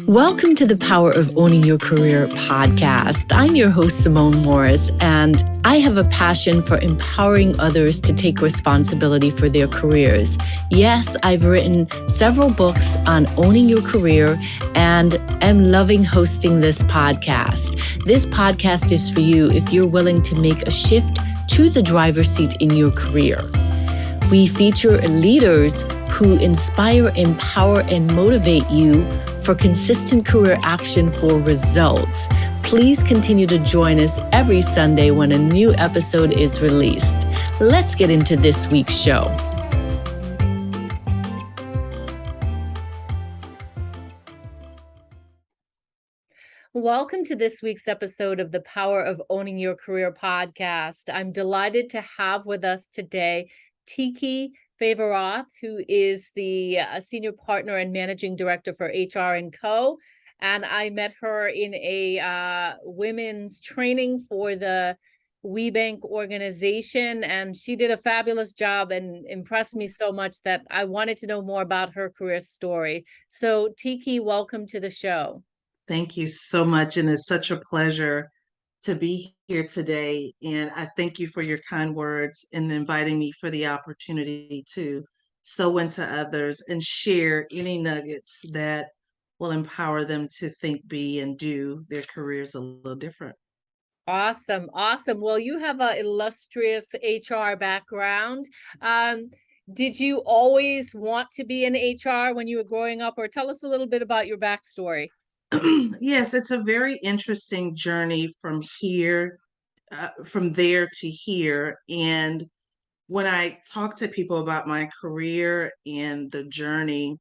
Welcome to the Power of Owning Your Career podcast. I'm your host, Simone Morris, and I have a passion for empowering others to take responsibility for their careers. Yes, I've written several books on owning your career and am loving hosting this podcast. This podcast is for you if you're willing to make a shift to the driver's seat in your career. We feature leaders who inspire, empower, and motivate you for consistent career action for results. Please continue to join us every Sunday when a new episode is released. Let's get into this week's show. Welcome to this week's episode of the Power of Owning Your Career podcast. I'm delighted to have with us today Ticki Favaroth, who is the senior partner and managing director for HR&Co. And I met her in a women's training for the WeBank organization, and she did a fabulous job and impressed me so much that I wanted to know more about her career story. So Ticki, welcome to the show. Thank you so much. And it's such a pleasure to be here today. And I thank you for your kind words and inviting me for the opportunity to sow into others and share any nuggets that will empower them to think, be, and do their careers a little different. Awesome. Well, you have an illustrious HR background. Did you always want to be in HR when you were growing up, or tell us a little bit about your backstory? Yes, it's a very interesting journey from from there to here. And when I talk to people about my career and the journey,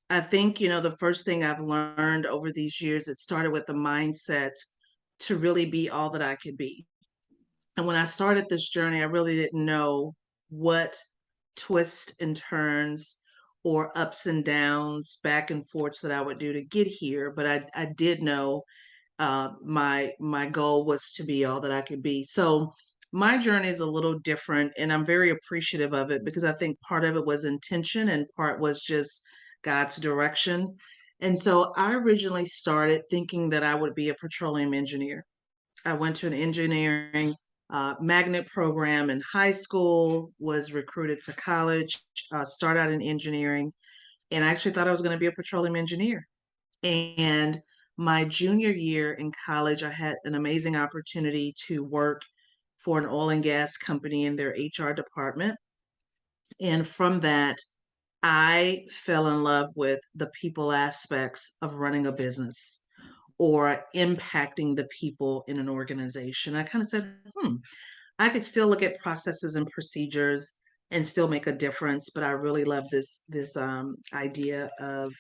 I think, the first thing I've learned over these years, it started with the mindset to really be all that I could be. And when I started this journey, I really didn't know what twists and turns or ups and downs, back and forths that I would do to get here. But I did know my goal was to be all that I could be. So my journey is a little different, and I'm very appreciative of it because I think part of it was intention and part was just God's direction. And so I originally started thinking that I would be a petroleum engineer. I went to an engineering magnet program in high school, was recruited to college, started out in engineering, and I actually thought I was going to be a petroleum engineer. And my junior year in college, I had an amazing opportunity to work for an oil and gas company in their HR department. And from that, I fell in love with the people aspects of running a business or impacting the people in an organization. I kind of said, I could still look at processes and procedures and still make a difference, but I really love this idea of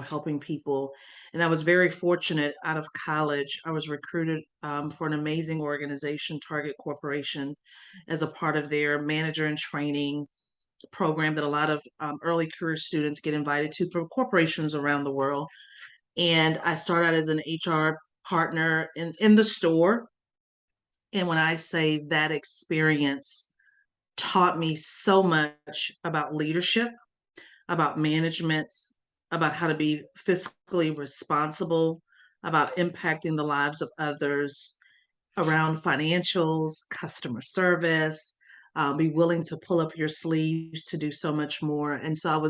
helping people. And I was very fortunate out of college. I was recruited for an amazing organization, Target Corporation, as a part of their manager and training program that a lot of early career students get invited to from corporations around the world. And I started out as an HR partner in the store. And when I say that experience taught me so much about leadership, about management, about how to be fiscally responsible, about impacting the lives of others, around financials, customer service, be willing to pull up your sleeves to do so much more. And so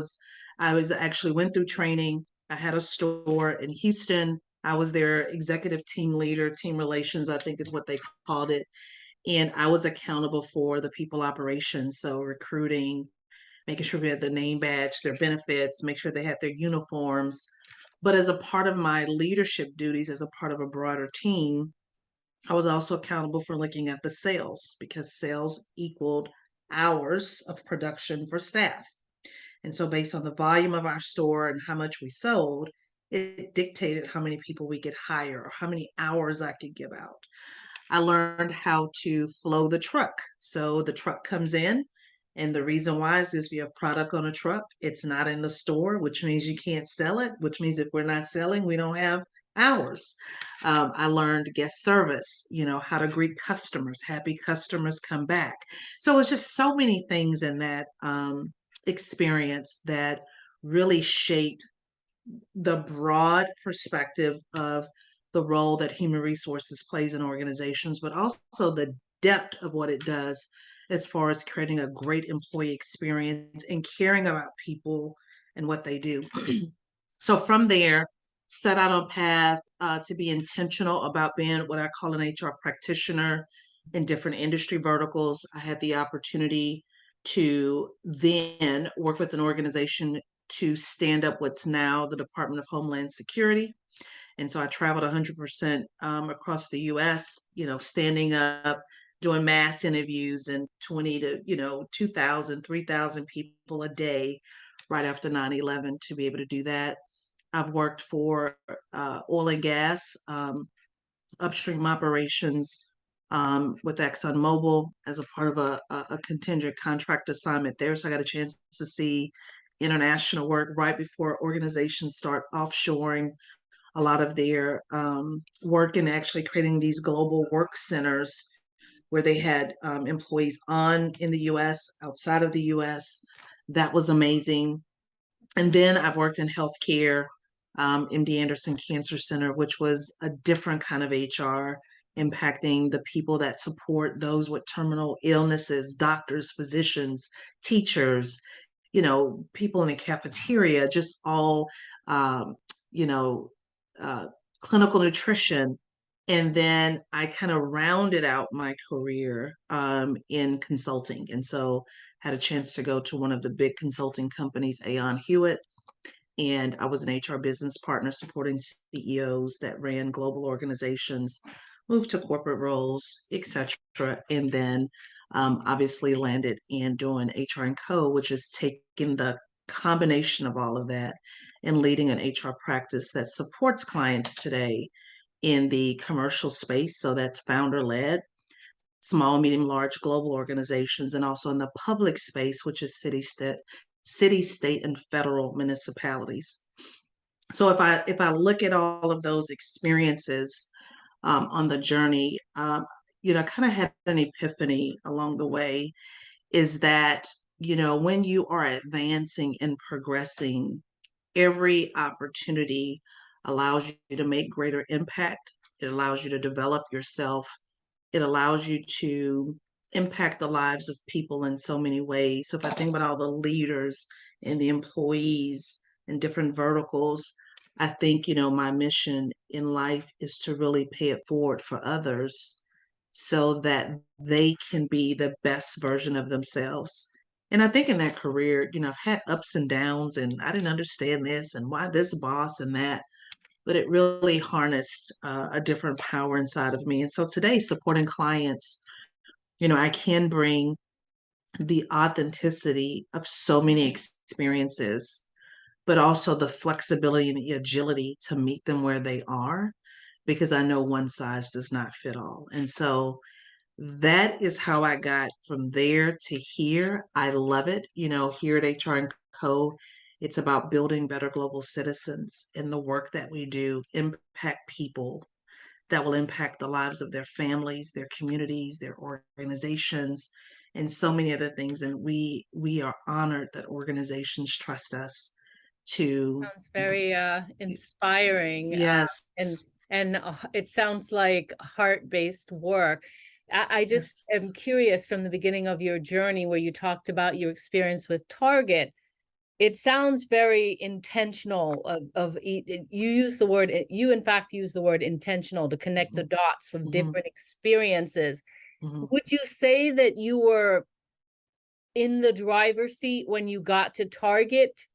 I was actually went through training. I had a store in Houston. I was their executive team leader, team relations, I think is what they called it. And I was accountable for the people operations, so recruiting, making sure we had the name badge, their benefits, make sure they had their uniforms. But as a part of my leadership duties, as a part of a broader team, I was also accountable for looking at the sales because sales equaled hours of production for staff. And so, based on the volume of our store and how much we sold, it dictated how many people we could hire or how many hours I could give out. I learned how to flow the truck. So the truck comes in, and the reason why is if you have product on a truck, it's not in the store, which means you can't sell it, which means if we're not selling, we don't have hours. I learned guest service, how to greet customers, happy customers come back. So it's just so many things in that experience that really shaped the broad perspective of the role that human resources plays in organizations, but also the depth of what it does as far as creating a great employee experience and caring about people and what they do. So from there, set out a path to be intentional about being what I call an HR practitioner in different industry verticals. I had the opportunity to then work with an organization to stand up what's now the Department of Homeland Security. And so I traveled 100% across the US, standing up, doing mass interviews and 20 to, 2,000, 3,000 people a day right after 9/11 to be able to do that. I've worked for oil and gas, upstream operations with ExxonMobil as a part of a contingent contract assignment there. So I got a chance to see international work right before organizations start offshoring a lot of their work and actually creating these global work centers where they had employees in the US, outside of the US. That was amazing. And then I've worked in healthcare, MD Anderson Cancer Center, which was a different kind of HR, impacting the people that support those with terminal illnesses, doctors, physicians, teachers, people in the cafeteria, just all, you know, uh, clinical nutrition. And then I kind of rounded out my career in consulting. And so had a chance to go to one of the big consulting companies, Aon Hewitt, and I was an HR business partner supporting CEOs that ran global organizations, moved to corporate roles, etc. And then obviously landed in doing HR&Co, which is taking the combination of all of that and leading an HR practice that supports clients today in the commercial space. So that's founder led, small, medium, large global organizations, and also in the public space, which is city, state, and federal municipalities. So if I look at all of those experiences on the journey, I kind of had an epiphany along the way. Is that when you are advancing and progressing, every opportunity allows you to make greater impact. It allows you to develop yourself. It allows you to impact the lives of people in so many ways. So if I think about all the leaders and the employees in different verticals, I think, my mission in life is to really pay it forward for others so that they can be the best version of themselves. And I think in that career, I've had ups and downs and I didn't understand this and why this boss and that, but it really harnessed a different power inside of me. And so today, supporting clients, I can bring the authenticity of so many experiences, but also the flexibility and the agility to meet them where they are, because I know one size does not fit all. And so that is how I got from there to here. I love it. Here at HR&Co, it's about building better global citizens, and the work that we do impact people that will impact the lives of their families, their communities, their organizations, and so many other things. And we are honored that organizations trust us to. Sounds very inspiring. Yes. And it sounds like heart-based work. I just Yes. am curious, from the beginning of your journey where you talked about your experience with Target, it sounds very intentional you use the word, you in fact use the word intentional to connect the dots from Mhm. different experiences. Mhm. Would you say that you were in the driver's seat when you got to Target?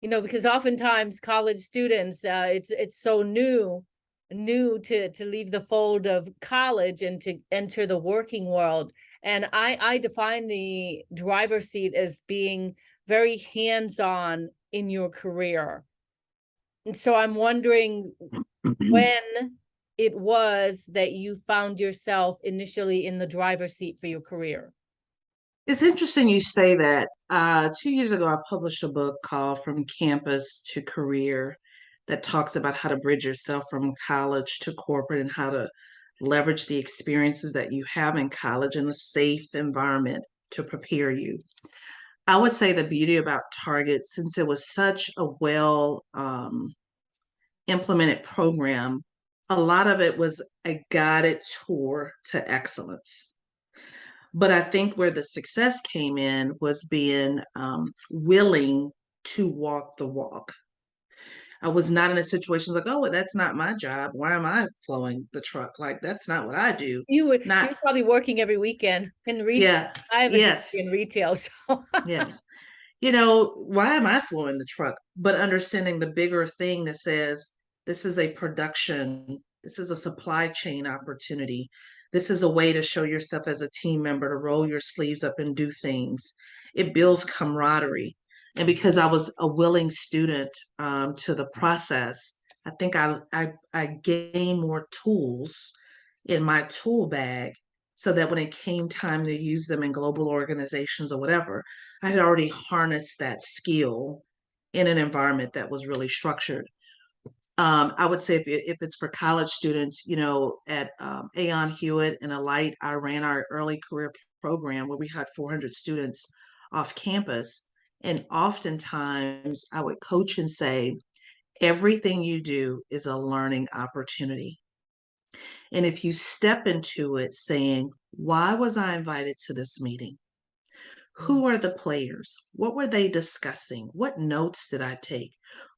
Because oftentimes college students, it's so new to leave the fold of college and to enter the working world. And I define the driver's seat as being very hands-on in your career. And so I'm wondering when it was that you found yourself initially in the driver's seat for your career. It's interesting you say that. 2 years ago, I published a book called From Campus to Career that talks about how to bridge yourself from college to corporate and how to leverage the experiences that you have in college in a safe environment to prepare you. I would say the beauty about Target, since it was such a well implemented program, a lot of it was a guided tour to excellence. But I think where the success came in was being willing to walk the walk. I was not in a situation like, oh, well, that's not my job. Why am I flowing the truck? Like, that's not what I do. You're Not, probably working every weekend in retail. yeah, I have a degree in yes, retail, so yes. Why am I flowing the truck? But understanding the bigger thing that says this is a production, this is a supply chain opportunity. This is a way to show yourself as a team member, to roll your sleeves up and do things. It builds camaraderie. And because I was a willing student to the process, I think I gained more tools in my tool bag so that when it came time to use them in global organizations or whatever, I had already harnessed that skill in an environment that was really structured. I would say if it's for college students, at Aon Hewitt and Alight, I ran our early career program where we had 400 students off campus. And oftentimes I would coach and say, everything you do is a learning opportunity. And if you step into it saying, why was I invited to this meeting? Who are the players? What were they discussing? What notes did I take?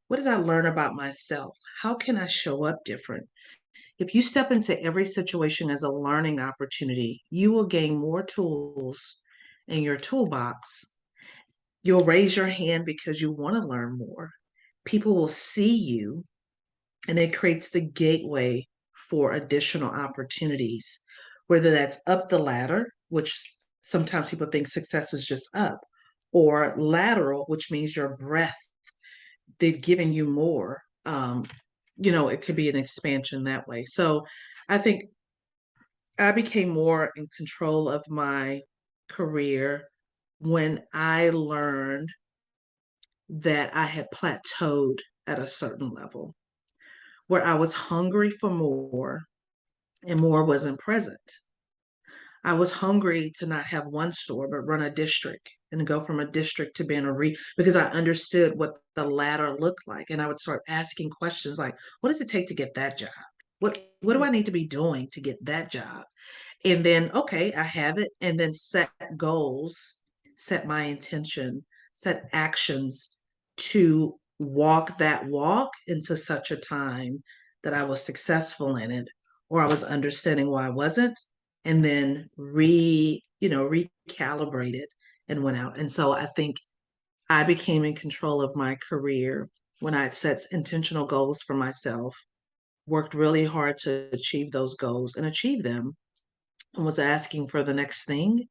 What did I learn about myself? How can I show up different? If you step into every situation as a learning opportunity, you will gain more tools in your toolbox. You'll raise your hand because you want to learn more. People will see you, and it creates the gateway for additional opportunities, whether that's up the ladder, which sometimes people think success is just up, or lateral, which means your breadth, they've given you more. It could be an expansion that way. So I think I became more in control of my career when I learned that I had plateaued at a certain level where I was hungry for more and more wasn't present. I was hungry to not have one store, but run a district and go from a district to being because I understood what the ladder looked like. And I would start asking questions like, what does it take to get that job? What do I need to be doing to get that job? And then, okay, I have it. And then set goals, set my intention, set actions to walk that walk into such a time that I was successful in it, or I was understanding why I wasn't, and then recalibrated and went out. And so I think I became in control of my career when I had set intentional goals for myself, worked really hard to achieve those goals and achieve them, and was asking for the next thing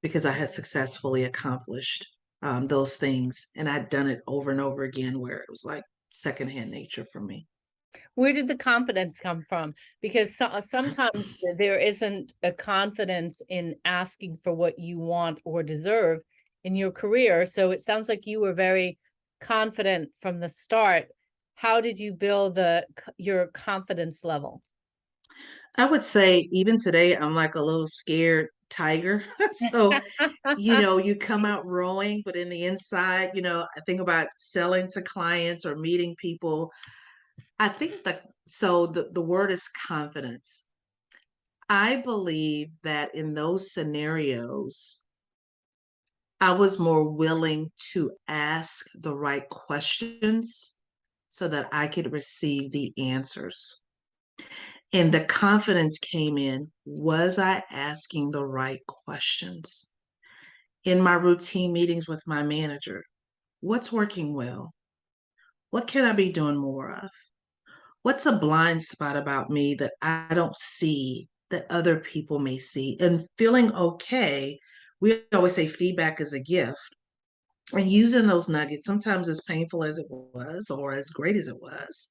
because I had successfully accomplished those things. And I'd done it over and over again where it was like secondhand nature for me. where did the confidence come from? Because sometimes there isn't a confidence in asking for what you want or deserve in your career. So it sounds like you were very confident from the start. How did you build your confidence level? I would say even today, I'm like a little scared tiger. So, you come out rowing, but in the inside, I think about selling to clients or meeting people. I think the word is confidence. I believe that in those scenarios, I was more willing to ask the right questions so that I could receive the answers. And the confidence came in, was I asking the right questions? In my routine meetings with my manager, what's working well? What can I be doing more of? What's a blind spot about me that I don't see that other people may see? And feeling okay, we always say feedback is a gift. And using those nuggets, sometimes as painful as it was or as great as it was,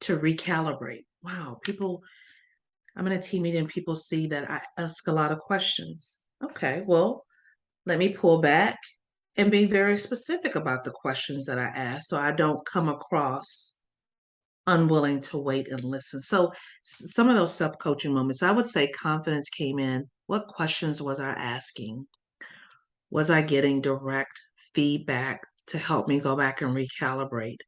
to recalibrate. Wow, I'm in a team meeting, people see that I ask a lot of questions. Okay, well, let me pull back and be very specific about the questions that I ask so I don't come across unwilling to wait and listen. So some of those self-coaching moments, I would say confidence came in. What questions was I asking? Was I getting direct feedback to help me go back and recalibrate.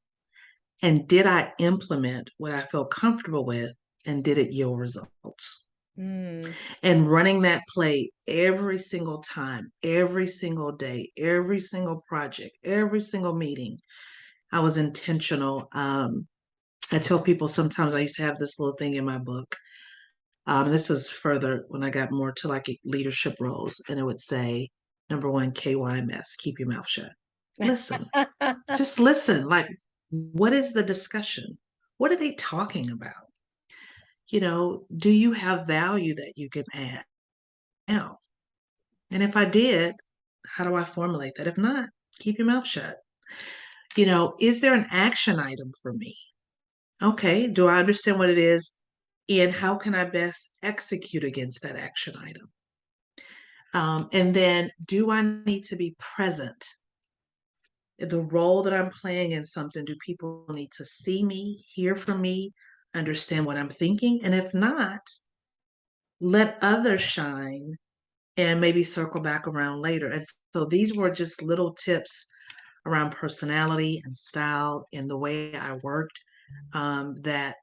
And did I implement what I felt comfortable with? And did it yield results? Mm. And running that play every single time, every single day, every single project, every single meeting, I was intentional. I tell people sometimes I used to have this little thing in my book. This is further when I got more to like leadership roles, and it would say, number one, KYMS, keep your mouth shut. Listen, just listen. Like, what is the discussion? What are they talking about? Do you have value that you can add now? And if I did, how do I formulate that? If not, keep your mouth shut. Is there an action item for me? Okay, do I understand what it is? And how can I best execute against that action item? And then, do I need to be present? The role that I'm playing in something, do people need to see me, hear from me, understand what I'm thinking? And if not, let others shine and maybe circle back around later. And so these were just little tips around personality and style and the way I worked that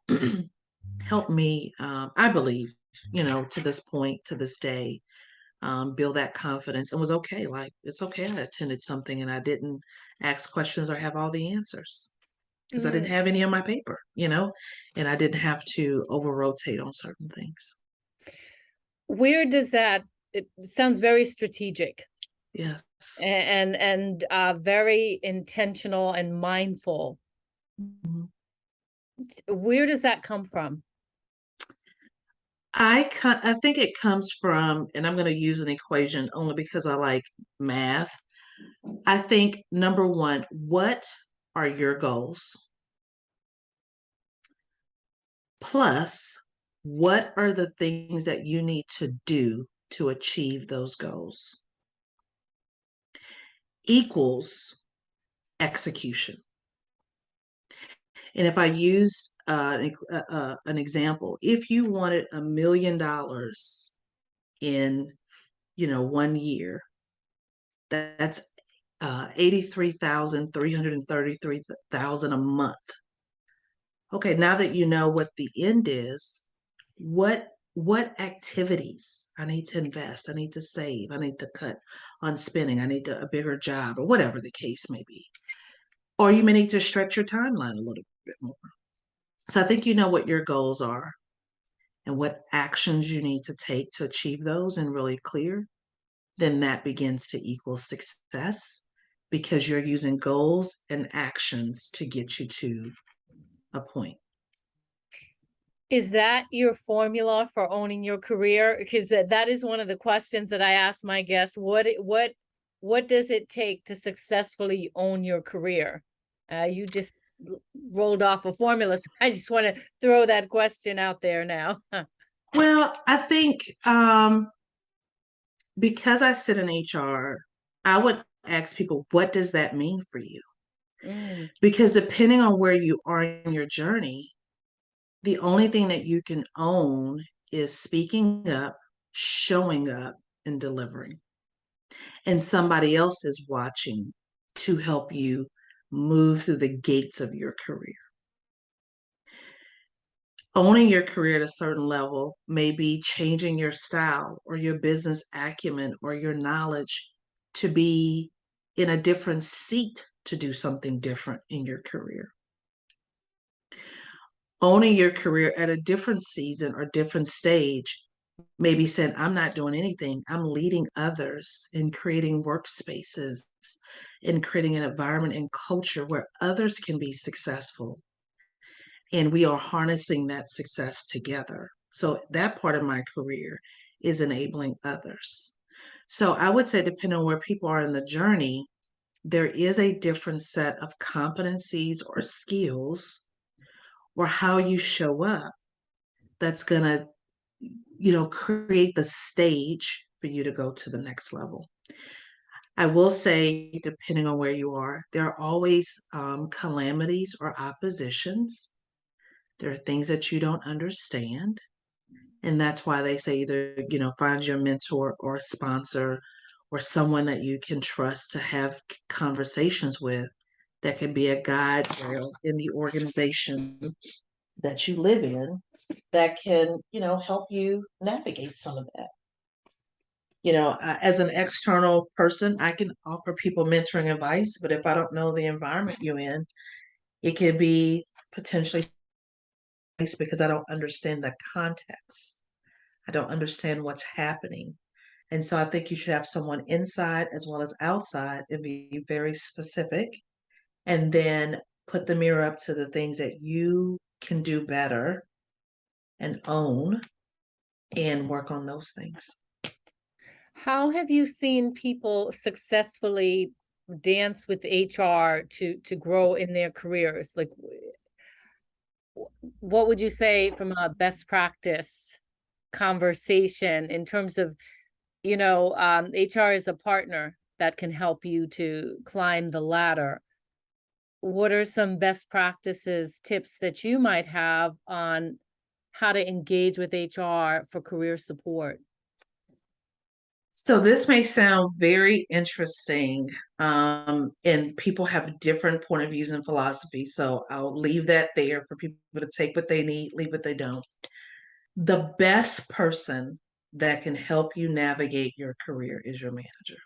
helped me, I believe, to this point, to this day, build that confidence and was okay. Like, it's okay. I attended something and I didn't ask questions or have all the answers because I didn't Mm. have any on my paper, and I didn't have to over rotate on certain things. Where does that, it sounds very strategic Yes. and very intentional and mindful. Mhm. Where does that come from? I think it comes from, and I'm going to use an equation only because I like math. I think number one, what are your goals? Plus, what are the things that you need to do to achieve those goals? Equals execution. And if I use an example, if you wanted $1 million in, 1 year, that's 83,333,000 a month. Okay, now that you know what the end is, what activities I need to invest, I need to save, I need to cut on spending, I need a bigger job, or whatever the case may be. Or you may need to stretch your timeline a little bit more. So I think you know what your goals are and what actions you need to take to achieve those and really clear, then that begins to equal success because you're using goals and actions to get you to a point. Is that your formula for owning your career? Because that is one of the questions that I ask my guests. What does it take to successfully own your career? You just rolled off a formula, so I just want to throw that question out there now. Well, I think because I sit in HR, I would ask people, what does that mean for you? Mm. Because depending on where you are in your journey, the only thing that you can own is speaking up, showing up, and delivering. And somebody else is watching to help you move through the gates of your career. Owning your career at a certain level may be changing your style or your business acumen or your knowledge to be in a different seat to do something different in your career. Owning your career at a different season or different stage may be saying, I'm not doing anything. I'm leading others in creating workspaces, in creating an environment and culture where others can be successful. And we are harnessing that success together. So that part of my career is enabling others. So I would say, depending on where people are in the journey, there is a different set of competencies or skills or how you show up that's going to, create the stage for you to go to the next level. I will say, depending on where you are, there are always calamities or oppositions. There are things that you don't understand. And that's why they say either, find your mentor or a sponsor or someone that you can trust to have conversations with that can be a guide rail in the organization that you live in that can, help you navigate some of that. As an external person, I can offer people mentoring advice, but if I don't know the environment you're in, it could be potentially because I don't understand the context. I don't understand what's happening. And so I think you should have someone inside as well as outside and be very specific, and then put the mirror up to the things that you can do better and own and work on those things. How have you seen people successfully dance with HR to grow in their careers? Like, what would you say from a best practice conversation in terms of, HR is a partner that can help you to climb the ladder. What are some best practices, tips that you might have on how to engage with HR for career support? So this may sound very interesting, and people have different point of views and philosophy. So I'll leave that there for people to take what they need, leave what they don't. The best person that can help you navigate your career is your manager.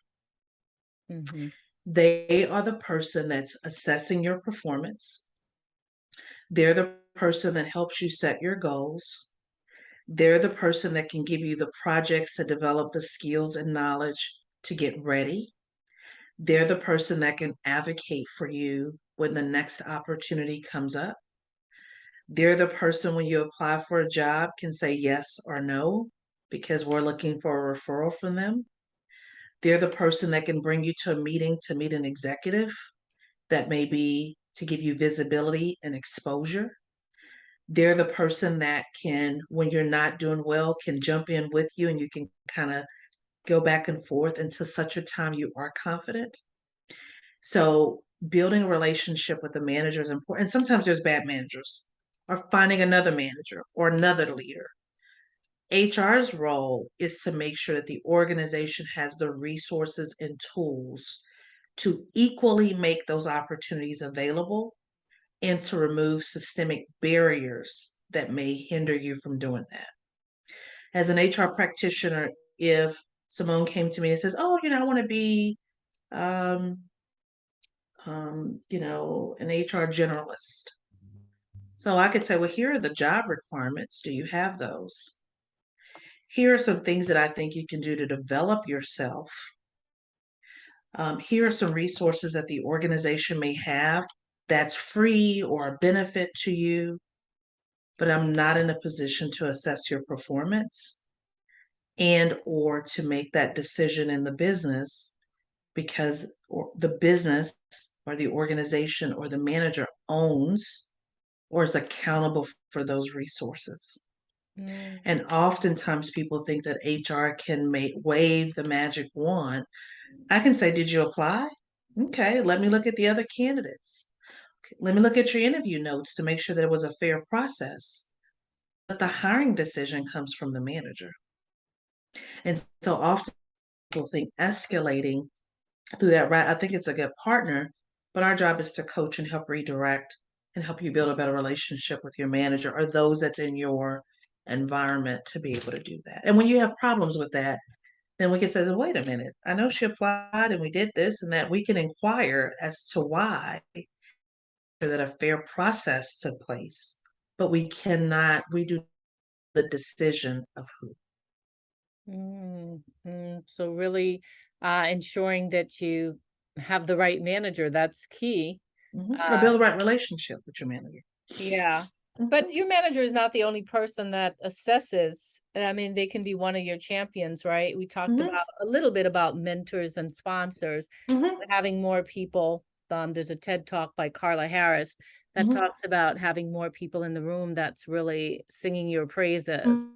Mm-hmm. They are the person that's assessing your performance. They're the person that helps you set your goals. They're the person that can give you the projects to develop the skills and knowledge to get ready. They're the person that can advocate for you when the next opportunity comes up. They're the person when you apply for a job can say yes or no because we're looking for a referral from them. They're the person that can bring you to a meeting to meet an executive that may be to give you visibility and exposure. They're the person that can, when you're not doing well, can jump in with you and you can kind of go back and forth until such a time you are confident. So building a relationship with the manager is important. And sometimes there's bad managers, or finding another manager or another leader. HR's role is to make sure that the organization has the resources and tools to equally make those opportunities available and to remove systemic barriers that may hinder you from doing that. As an HR practitioner, if Simone came to me and says, "Oh, I want to be, um, an HR generalist," so I could say, "Well, here are the job requirements. Do you have those? Here are some things that I think you can do to develop yourself. Here are some resources that the organization may have that's free or a benefit to you, but I'm not in a position to assess your performance and or to make that decision in the business because the business or the organization or the manager owns or is accountable for those resources." Mm. And oftentimes people think that HR can wave the magic wand. I can say, "Did you apply? Okay, let me look at the other candidates. Let me look at your interview notes to make sure that it was a fair process." But the hiring decision comes from the manager. And so often people think escalating through that, right? I think it's a good partner, but our job is to coach and help redirect and help you build a better relationship with your manager or those that's in your environment to be able to do that. And when you have problems with that, then we can say, "Wait a minute, I know she applied and we did this and that." We can inquire as to why so that a fair process took place, but we do the decision of who. So really ensuring that you have the right manager, that's key. Or Uh, build the right relationship with your manager. yeah. Mhm, But your manager is not the only person that assesses. I mean, they can be one of your champions, right? We talked mhm, about a little bit about mentors and sponsors, mhm, having more people. There's a TED talk by Carla Harris that mhm, talks about having more people in the room that's really singing your praises. mhm.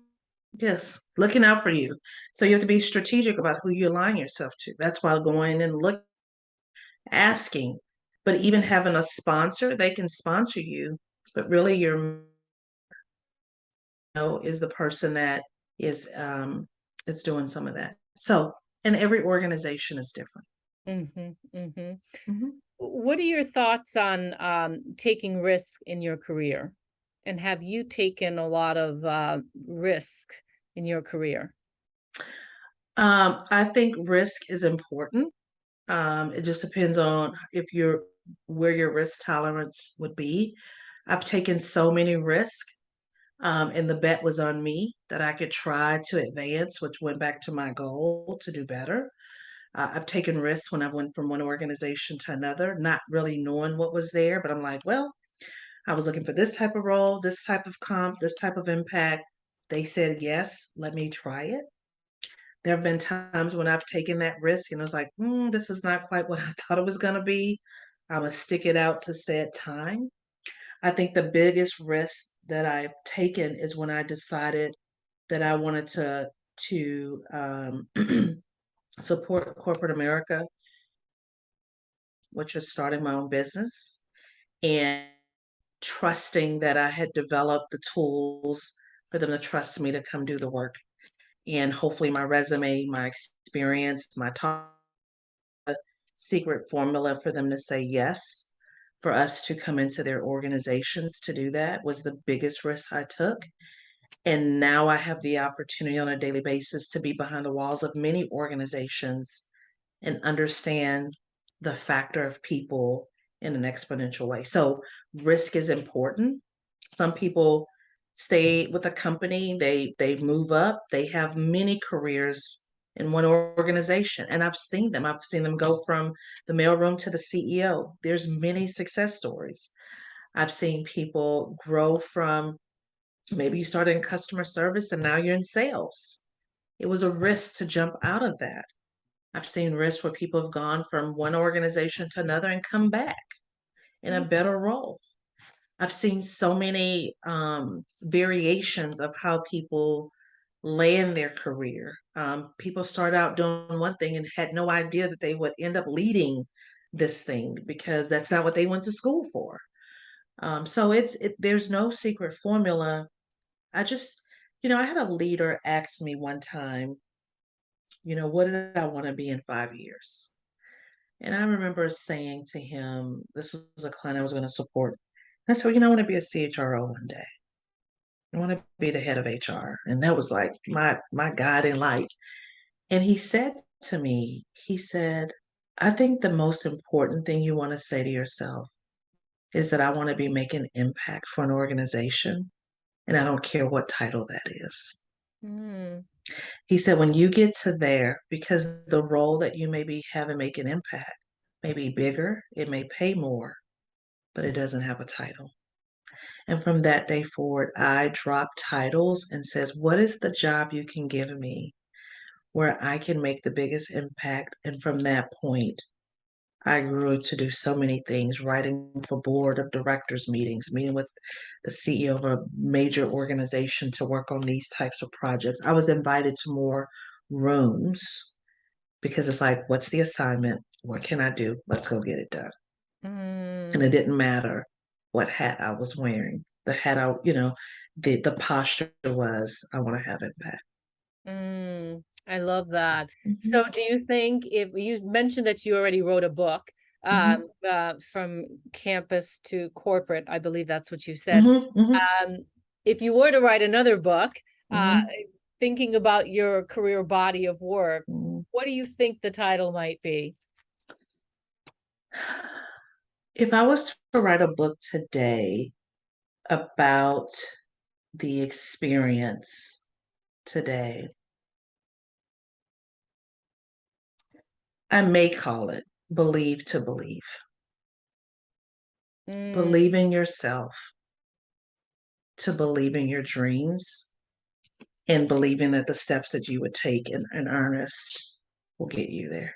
Yes, looking out for you. So you have to be strategic about who you align yourself to. That's why going and asking, but even having a sponsor, they can sponsor you, but really your is the person that is doing some of that. So And every organization is different. What are your thoughts on taking risk in your career? And have you taken a lot of risk in your career? I think risk is important. It just depends on where your risk tolerance would be. I've taken so many risks, and the bet was on me that I could try to advance, which went back to my goal to do better. I've taken risks when I've went from one organization to another, not really knowing what was there, but I'm like, well, I was looking for this type of role, this type of comp, this type of impact. They said yes, let me try it. There have been times when I've taken that risk and I was like, this is not quite what I thought it was going to be. I'm going to stick it out to said time. I think the biggest risk that I've taken is when I decided that I wanted to support corporate America, which is starting my own business, and trusting that I had developed the tools for them to trust me to come do the work. And hopefully my resume, my experience, my talk, secret formula for them to say yes, for us to come into their organizations to do that was the biggest risk I took. And now I have the opportunity on a daily basis to be behind the walls of many organizations and understand the factor of people in an exponential way. So risk is important. Some people stay with a company, they move up, they have many careers in one organization. And I've seen them. I've seen them go from the mailroom to the CEO. There's many success stories. I've seen people grow from maybe you started in customer service and now you're in sales. It was a risk to jump out of that. I've seen risks where people have gone from one organization to another and come back in a better role. I've seen so many variations of how people land their career. People start out doing one thing and had no idea that they would end up leading this thing because that's not what they went to school for. So there's no secret formula. I just, I had a leader ask me one time, what did I want to be in 5 years? And I remember saying to him, this was a client I was going to support. And I said, I want to be a CHRO one day. I want to be the head of HR. And that was like my guiding light. And he said to me, he said, I think the most important thing you want to say to yourself is that I want to be making impact for an organization. And I don't care what title that is. Mm. He said, when you get to there, because the role that you may be having make an impact may be bigger, it may pay more, but it doesn't have a title. And from that day forward, I dropped titles and says, what is the job you can give me where I can make the biggest impact? And from that point, I grew to do so many things, writing for board of directors meetings, meeting with the CEO of a major organization to work on these types of projects. I was invited to more rooms because it's like, what's the assignment? What can I do? Let's go get it done. And it didn't matter what hat I was wearing. The hat the posture was, I want to have impact. I love that. So do you think, if you mentioned that you already wrote a book, from campus to corporate, I believe that's what you said. If you were to write another book, thinking about your career body of work, what do you think the title might be? If I was to write a book today about the experience today, I may call it Believe to Believe. Believe in yourself, to believe in your dreams, and believing that the steps that you would take in earnest will get you there,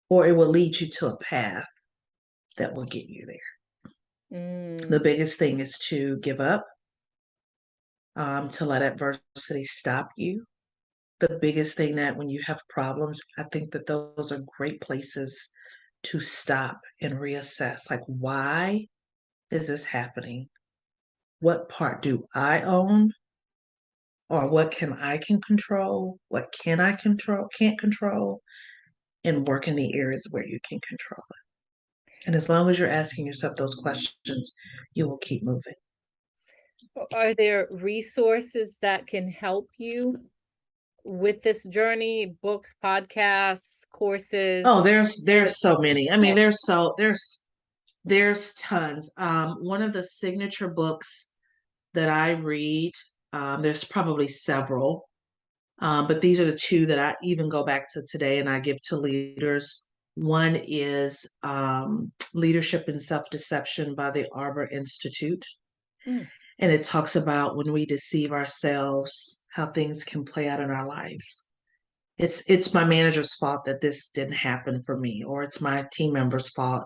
or it will lead you to a path that will get you there. The biggest thing is to give up, to let adversity stop you. The biggest thing that when you have problems, I think that those are great places to stop and reassess. Like, why is this happening? What part do I own? or what can control, what can I control, can't control, and work in the areas where you can control it. And as long as you're asking yourself those questions, you will keep moving. Are there resources that can help you with this journey? Books, podcasts, courses? Oh, there's so many. I mean, there's tons. One of the signature books that I read, there's probably several, but these are the two that I even go back to today and I give to leaders. One is Leadership and Self-Deception by the Arbor Institute. Mm. And it talks about when we deceive ourselves, how things can play out in our lives. It's my manager's fault that this didn't happen for me, or it's my team member's fault,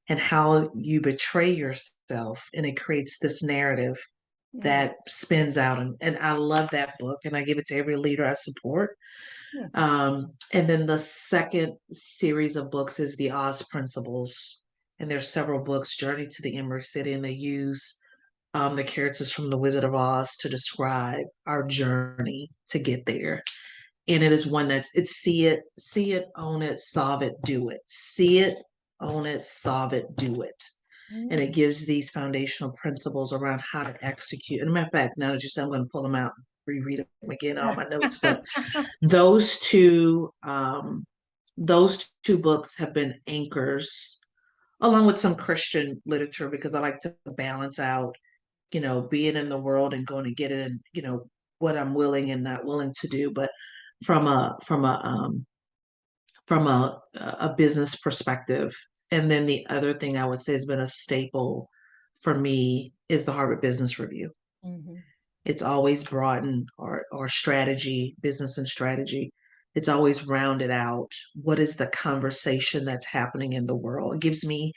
and how you betray yourself and it creates this narrative that spins out. And I love that book and I give it to every leader I support. And then the second series of books is the Oz Principles. And there's several books, Journey to the Emerald City, and they use the characters from The Wizard of Oz to describe our journey to get there. And it is one it's see it, own it, solve it, do it. See it, own it, solve it, do it. And it gives these foundational principles around how to execute. And a matter of fact, now that you said, I'm going to pull them out, reread them again, all my notes. But those two books have been anchors, along with some Christian literature, because I like to balance out, being in the world and going to get it, and what I'm willing and not willing to do. But from a business perspective. And then the other thing I would say has been a staple for me is the Harvard Business Review. Mm-hmm. It's always broadened our strategy, business and strategy. It's always rounded out what is the conversation that's happening in the world. It gives me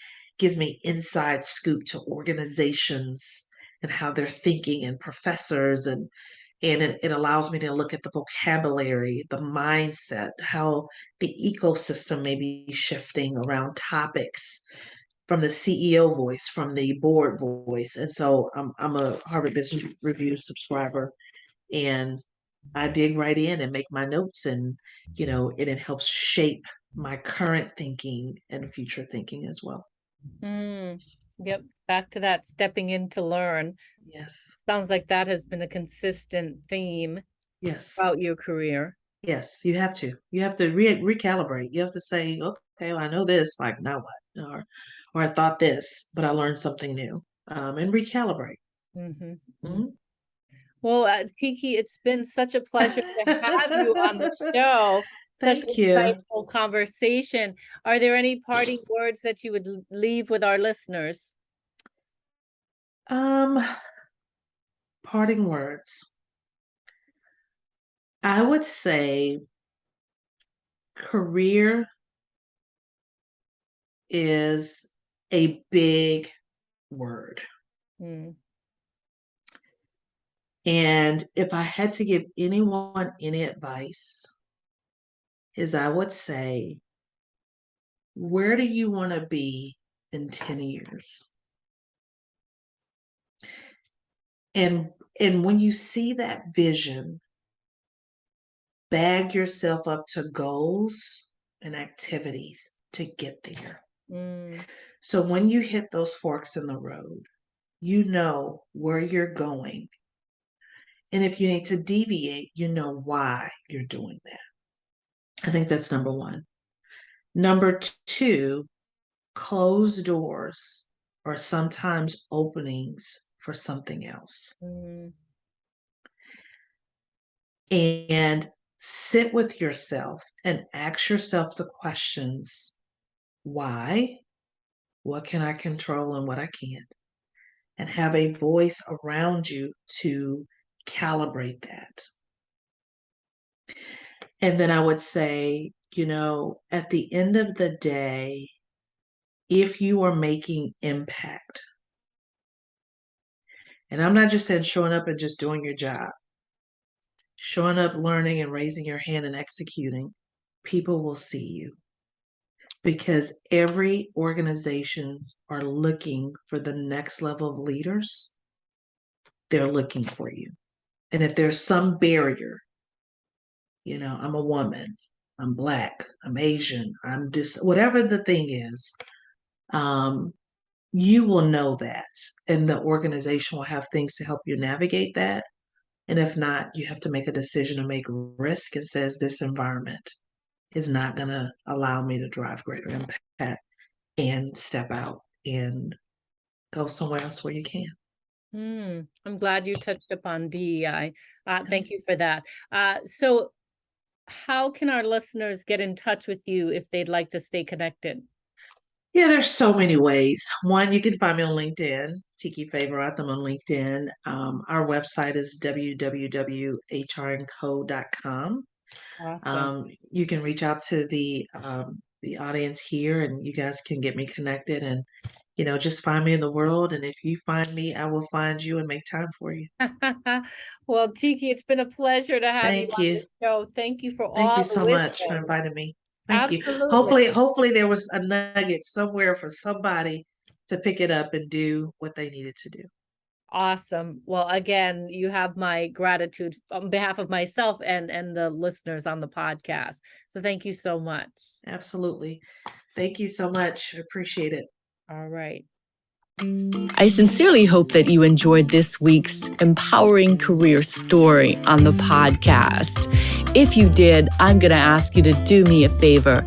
inside scoop to organizations and how they're thinking, and professors, and it allows me to look at the vocabulary, the mindset, how the ecosystem may be shifting around topics from the CEO voice, from the board voice. And so I'm a Harvard Business Review subscriber, and I dig right in and make my notes, and it helps shape my current thinking and future thinking as well. Yep. Back to that stepping in to learn. Yes. Sounds like that has been a consistent theme Yes. throughout your career. Yes, you have to. You have to recalibrate. You have to say, okay, well, I know this, like now what? Or I thought this, but I learned something new. And recalibrate. Mm-hmm. Mm-hmm. Well, Ticki, it's been such a pleasure to have you on the show. Such an Thank you. insightful conversation. Are there any parting words that you would leave with our listeners? Parting words. I would say career is a big word. Mm. And if I had to give anyone any advice, is I would say, where do you want to be in 10 years? And when you see that vision, bag yourself up to goals and activities to get there. So when you hit those forks in the road, you know where you're going. And if you need to deviate, you know why you're doing that. I think that's number one. Number two, closed doors are sometimes openings for something else. And sit with yourself and ask yourself the questions: why? What can I control and what I can't? And have a voice around you to calibrate that. And then I would say, at the end of the day, if you are making impact, and I'm not just saying showing up and just doing your job, showing up, learning, and raising your hand and executing, people will see you. Because every organizations are looking for the next level of leaders. They're looking for you. And if there's some barrier, I'm a woman, I'm Black, I'm Asian, I'm just whatever the thing is, you will know that. And the organization will have things to help you navigate that. And if not, you have to make a decision to make risk and says this environment is not going to allow me to drive greater impact and step out and go somewhere else where you can. I'm glad you touched upon DEI. Thank you for that. So how can our listeners get in touch with you if they'd like to stay connected? Yeah, there's so many ways. One, you can find me on LinkedIn, Ticki Favaroth. I'm on LinkedIn. Our website is www.hrandco.com. Awesome. You can reach out to the audience here, and you guys can get me connected, and just find me in the world. And if you find me, I will find you and make time for you. Well, Ticki, it's been a pleasure to have you Thank on you. the show. Thank you for Thank all you the so much for wisdom. inviting me. Thank you. Absolutely. Hopefully there was a nugget somewhere for somebody to pick it up and do what they needed to do. Awesome. Well, again, you have my gratitude on behalf of myself and the listeners on the podcast. So thank you so much. Absolutely. Thank you so much. I appreciate it. All right. I sincerely hope that you enjoyed this week's empowering career story on the podcast. If you did, I'm going to ask you to do me a favor.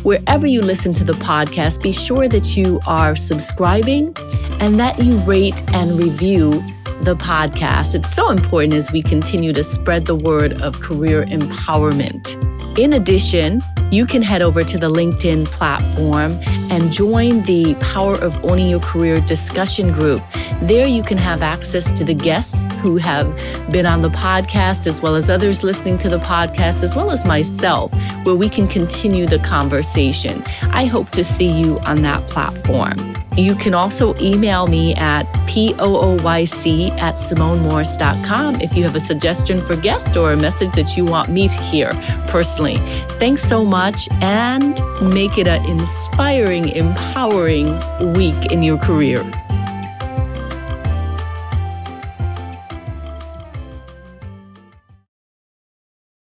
Wherever you listen to the podcast, be sure that you are subscribing and that you rate and review the podcast. It's so important as we continue to spread the word of career empowerment. In addition, you can head over to the LinkedIn platform and join the Power of Owning Your Career discussion group. There you can have access to the guests who have been on the podcast, as well as others listening to the podcast, as well as myself, where we can continue the conversation. I hope to see you on that platform. You can also email me at pooyc@simonemorris.com if you have a suggestion for guest or a message that you want me to hear personally. Thanks so much, and make it an inspiring, empowering week in your career.